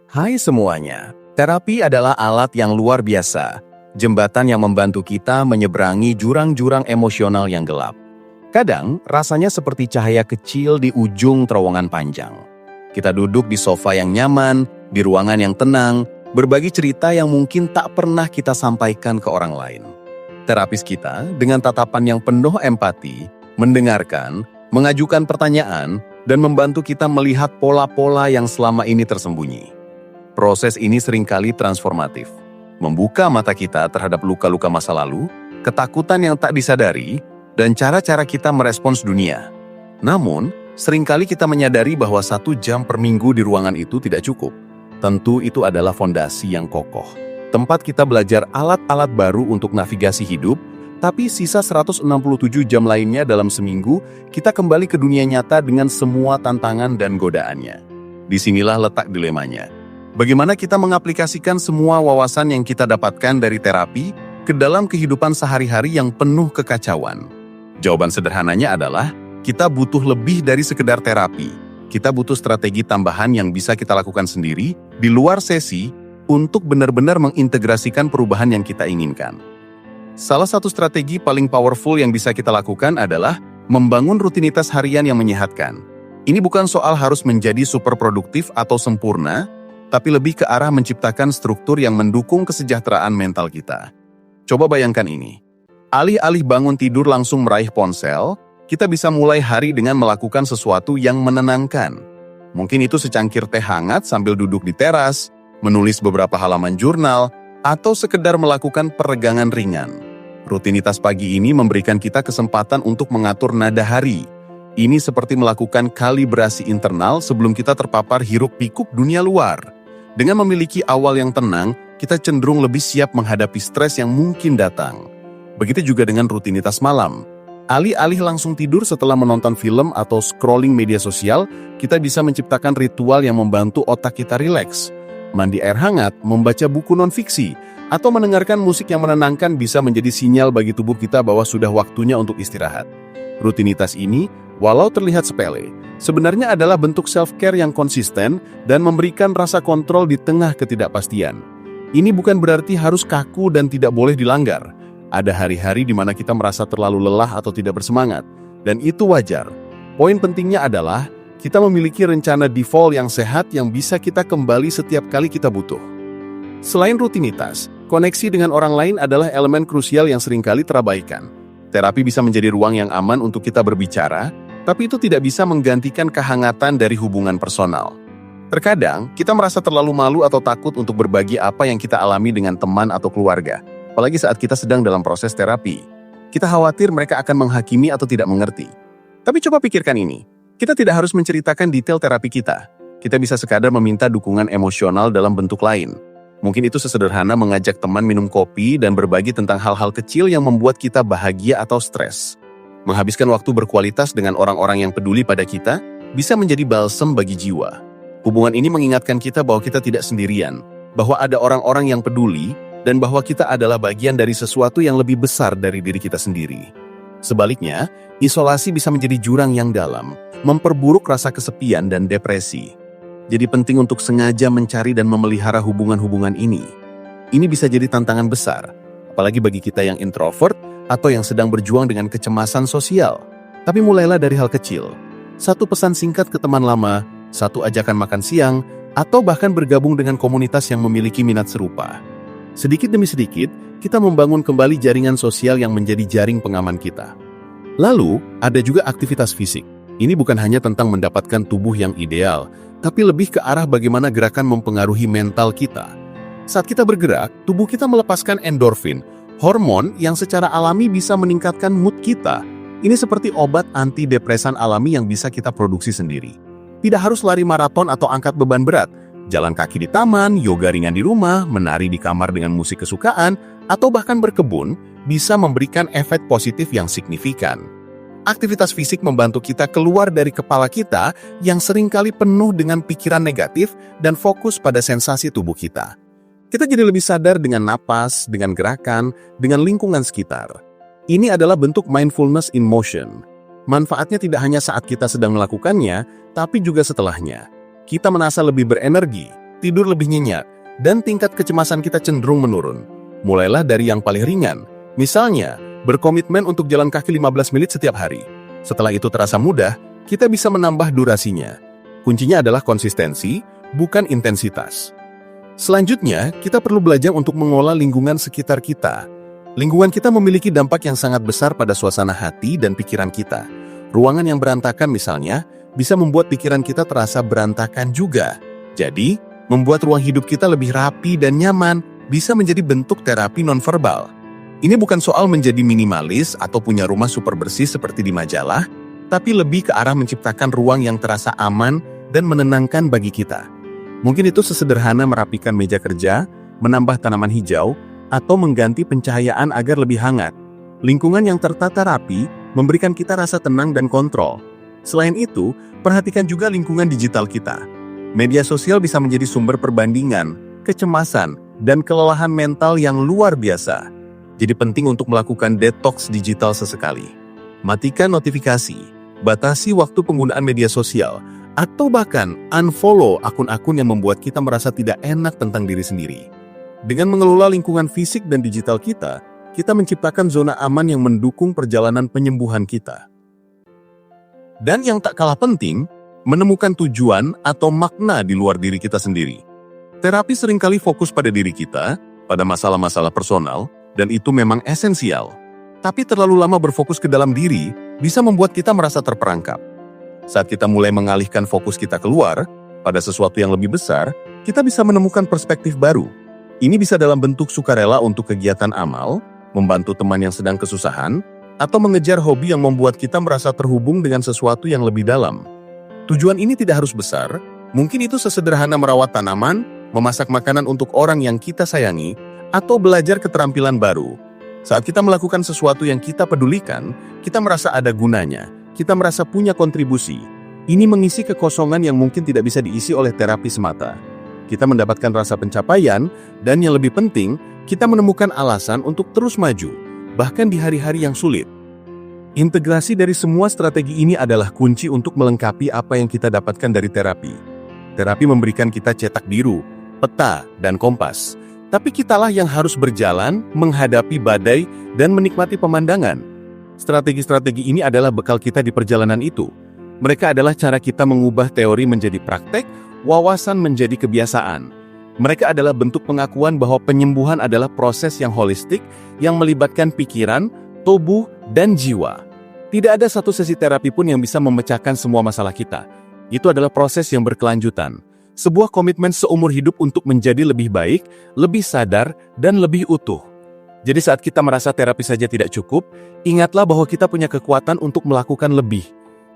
Hai semuanya, terapi adalah alat yang luar biasa, jembatan yang membantu kita menyeberangi jurang-jurang emosional yang gelap. Kadang, rasanya seperti cahaya kecil di ujung terowongan panjang. Kita duduk di sofa yang nyaman, di ruangan yang tenang, berbagi cerita yang mungkin tak pernah kita sampaikan ke orang lain. Terapis kita, dengan tatapan yang penuh empati, mendengarkan, mengajukan pertanyaan, dan membantu kita melihat pola-pola yang selama ini tersembunyi. Proses ini seringkali transformatif, membuka mata kita terhadap luka-luka masa lalu, ketakutan yang tak disadari, dan cara-cara kita merespons dunia. Namun, seringkali kita menyadari bahwa 1 jam per minggu di ruangan itu tidak cukup. Tentu itu adalah fondasi yang kokoh. Tempat kita belajar alat-alat baru untuk navigasi hidup, tapi sisa 167 jam lainnya dalam seminggu, kita kembali ke dunia nyata dengan semua tantangan dan godaannya. Disinilah letak dilemanya. Bagaimana kita mengaplikasikan semua wawasan yang kita dapatkan dari terapi ke dalam kehidupan sehari-hari yang penuh kekacauan? Jawaban sederhananya adalah, kita butuh lebih dari sekedar terapi. Kita butuh strategi tambahan yang bisa kita lakukan sendiri, di luar sesi, untuk benar-benar mengintegrasikan perubahan yang kita inginkan. Salah satu strategi paling powerful yang bisa kita lakukan adalah membangun rutinitas harian yang menyehatkan. Ini bukan soal harus menjadi super produktif atau sempurna, tapi lebih ke arah menciptakan struktur yang mendukung kesejahteraan mental kita. Coba bayangkan ini. Alih-alih bangun tidur langsung meraih ponsel, kita bisa mulai hari dengan melakukan sesuatu yang menenangkan. Mungkin itu secangkir teh hangat sambil duduk di teras, menulis beberapa halaman jurnal, atau sekedar melakukan peregangan ringan. Rutinitas pagi ini memberikan kita kesempatan untuk mengatur nada hari. Ini seperti melakukan kalibrasi internal sebelum kita terpapar hiruk-pikuk dunia luar. Dengan memiliki awal yang tenang, kita cenderung lebih siap menghadapi stres yang mungkin datang. Begitu juga dengan rutinitas malam. Alih-alih langsung tidur setelah menonton film atau scrolling media sosial, kita bisa menciptakan ritual yang membantu otak kita rileks. Mandi air hangat, membaca buku non-fiksi, atau mendengarkan musik yang menenangkan bisa menjadi sinyal bagi tubuh kita bahwa sudah waktunya untuk istirahat. Rutinitas ini, walau terlihat sepele, sebenarnya adalah bentuk self-care yang konsisten dan memberikan rasa kontrol di tengah ketidakpastian. Ini bukan berarti harus kaku dan tidak boleh dilanggar. Ada hari-hari di mana kita merasa terlalu lelah atau tidak bersemangat, dan itu wajar. Poin pentingnya adalah, kita memiliki rencana default yang sehat yang bisa kita kembali setiap kali kita butuh. Selain rutinitas, koneksi dengan orang lain adalah elemen krusial yang seringkali terabaikan. Terapi bisa menjadi ruang yang aman untuk kita berbicara, tapi itu tidak bisa menggantikan kehangatan dari hubungan personal. Terkadang, kita merasa terlalu malu atau takut untuk berbagi apa yang kita alami dengan teman atau keluarga, apalagi saat kita sedang dalam proses terapi. Kita khawatir mereka akan menghakimi atau tidak mengerti. Tapi coba pikirkan ini, kita tidak harus menceritakan detail terapi kita. Kita bisa sekadar meminta dukungan emosional dalam bentuk lain. Mungkin itu sesederhana mengajak teman minum kopi dan berbagi tentang hal-hal kecil yang membuat kita bahagia atau stres. Menghabiskan waktu berkualitas dengan orang-orang yang peduli pada kita bisa menjadi balsam bagi jiwa. Hubungan ini mengingatkan kita bahwa kita tidak sendirian, bahwa ada orang-orang yang peduli, dan bahwa kita adalah bagian dari sesuatu yang lebih besar dari diri kita sendiri. Sebaliknya, isolasi bisa menjadi jurang yang dalam, memperburuk rasa kesepian dan depresi. Jadi penting untuk sengaja mencari dan memelihara hubungan-hubungan ini. Ini bisa jadi tantangan besar, apalagi bagi kita yang introvert atau yang sedang berjuang dengan kecemasan sosial. Tapi mulailah dari hal kecil. 1 pesan singkat ke teman lama, 1 ajakan makan siang, atau bahkan bergabung dengan komunitas yang memiliki minat serupa. Sedikit demi sedikit, kita membangun kembali jaringan sosial yang menjadi jaring pengaman kita. Lalu, ada juga aktivitas fisik. Ini bukan hanya tentang mendapatkan tubuh yang ideal, tapi lebih ke arah bagaimana gerakan mempengaruhi mental kita. Saat kita bergerak, tubuh kita melepaskan endorfin, hormon yang secara alami bisa meningkatkan mood kita. Ini seperti obat antidepresan alami yang bisa kita produksi sendiri. Tidak harus lari maraton atau angkat beban berat. Jalan kaki di taman, yoga ringan di rumah, menari di kamar dengan musik kesukaan, atau bahkan berkebun, bisa memberikan efek positif yang signifikan. Aktivitas fisik membantu kita keluar dari kepala kita yang seringkali penuh dengan pikiran negatif dan fokus pada sensasi tubuh kita. Kita jadi lebih sadar dengan napas, dengan gerakan, dengan lingkungan sekitar. Ini adalah bentuk mindfulness in motion. Manfaatnya tidak hanya saat kita sedang melakukannya, tapi juga setelahnya. Kita merasa lebih berenergi, tidur lebih nyenyak, dan tingkat kecemasan kita cenderung menurun. Mulailah dari yang paling ringan. Misalnya, berkomitmen untuk jalan kaki 15 menit setiap hari. Setelah itu terasa mudah, kita bisa menambah durasinya. Kuncinya adalah konsistensi, bukan intensitas. Selanjutnya, kita perlu belajar untuk mengolah lingkungan sekitar kita. Lingkungan kita memiliki dampak yang sangat besar pada suasana hati dan pikiran kita. Ruangan yang berantakan misalnya, bisa membuat pikiran kita terasa berantakan juga. Jadi, membuat ruang hidup kita lebih rapi dan nyaman bisa menjadi bentuk terapi nonverbal. Ini bukan soal menjadi minimalis atau punya rumah super bersih seperti di majalah, tapi lebih ke arah menciptakan ruang yang terasa aman dan menenangkan bagi kita. Mungkin itu sesederhana merapikan meja kerja, menambah tanaman hijau, atau mengganti pencahayaan agar lebih hangat. Lingkungan yang tertata rapi memberikan kita rasa tenang dan kontrol. Selain itu, perhatikan juga lingkungan digital kita. Media sosial bisa menjadi sumber perbandingan, kecemasan, dan kelelahan mental yang luar biasa. Jadi penting untuk melakukan detox digital sesekali. Matikan notifikasi, batasi waktu penggunaan media sosial, atau bahkan unfollow akun-akun yang membuat kita merasa tidak enak tentang diri sendiri. Dengan mengelola lingkungan fisik dan digital kita menciptakan zona aman yang mendukung perjalanan penyembuhan kita. Dan yang tak kalah penting, menemukan tujuan atau makna di luar diri kita sendiri. Terapi seringkali fokus pada diri kita, pada masalah-masalah personal, dan itu memang esensial. Tapi terlalu lama berfokus ke dalam diri bisa membuat kita merasa terperangkap. Saat kita mulai mengalihkan fokus kita keluar, pada sesuatu yang lebih besar, kita bisa menemukan perspektif baru. Ini bisa dalam bentuk sukarela untuk kegiatan amal, membantu teman yang sedang kesusahan, atau mengejar hobi yang membuat kita merasa terhubung dengan sesuatu yang lebih dalam. Tujuan ini tidak harus besar, mungkin itu sesederhana merawat tanaman, memasak makanan untuk orang yang kita sayangi, atau belajar keterampilan baru. Saat kita melakukan sesuatu yang kita pedulikan, kita merasa ada gunanya, kita merasa punya kontribusi. Ini mengisi kekosongan yang mungkin tidak bisa diisi oleh terapi semata. Kita mendapatkan rasa pencapaian, dan yang lebih penting, kita menemukan alasan untuk terus maju, bahkan di hari-hari yang sulit. Integrasi dari semua strategi ini adalah kunci untuk melengkapi apa yang kita dapatkan dari terapi. Terapi memberikan kita cetak biru, peta, dan kompas. Tapi kitalah yang harus berjalan, menghadapi badai, dan menikmati pemandangan. Strategi-strategi ini adalah bekal kita di perjalanan itu. Mereka adalah cara kita mengubah teori menjadi praktek, wawasan menjadi kebiasaan. Mereka adalah bentuk pengakuan bahwa penyembuhan adalah proses yang holistik yang melibatkan pikiran, tubuh, dan jiwa. Tidak ada satu sesi terapi pun yang bisa memecahkan semua masalah kita. Itu adalah proses yang berkelanjutan. Sebuah komitmen seumur hidup untuk menjadi lebih baik, lebih sadar, dan lebih utuh. Jadi saat kita merasa terapi saja tidak cukup, ingatlah bahwa kita punya kekuatan untuk melakukan lebih.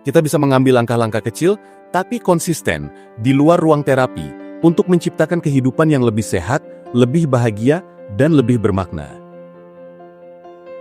Kita bisa mengambil langkah-langkah kecil, tapi konsisten, di luar ruang terapi, untuk menciptakan kehidupan yang lebih sehat, lebih bahagia, dan lebih bermakna.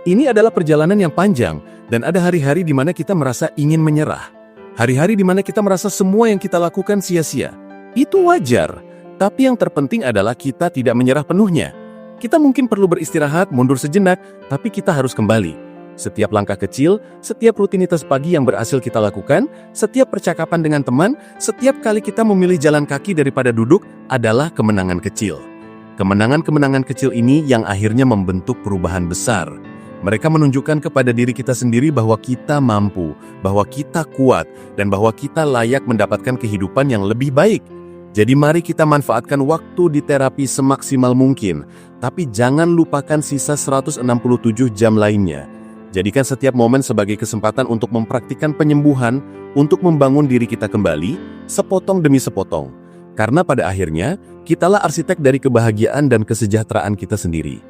Ini adalah perjalanan yang panjang, dan ada hari-hari di mana kita merasa ingin menyerah. Hari-hari di mana kita merasa semua yang kita lakukan sia-sia. Itu wajar, tapi yang terpenting adalah kita tidak menyerah penuhnya. Kita mungkin perlu beristirahat, mundur sejenak, tapi kita harus kembali. Setiap langkah kecil, setiap rutinitas pagi yang berhasil kita lakukan, setiap percakapan dengan teman, setiap kali kita memilih jalan kaki daripada duduk adalah kemenangan kecil. Kemenangan-kemenangan kecil ini yang akhirnya membentuk perubahan besar. Mereka menunjukkan kepada diri kita sendiri bahwa kita mampu, bahwa kita kuat, dan bahwa kita layak mendapatkan kehidupan yang lebih baik. Jadi mari kita manfaatkan waktu di terapi semaksimal mungkin, tapi jangan lupakan sisa 167 jam lainnya. Jadikan setiap momen sebagai kesempatan untuk mempraktikkan penyembuhan, untuk membangun diri kita kembali, sepotong demi sepotong. Karena pada akhirnya, kitalah arsitek dari kebahagiaan dan kesejahteraan kita sendiri.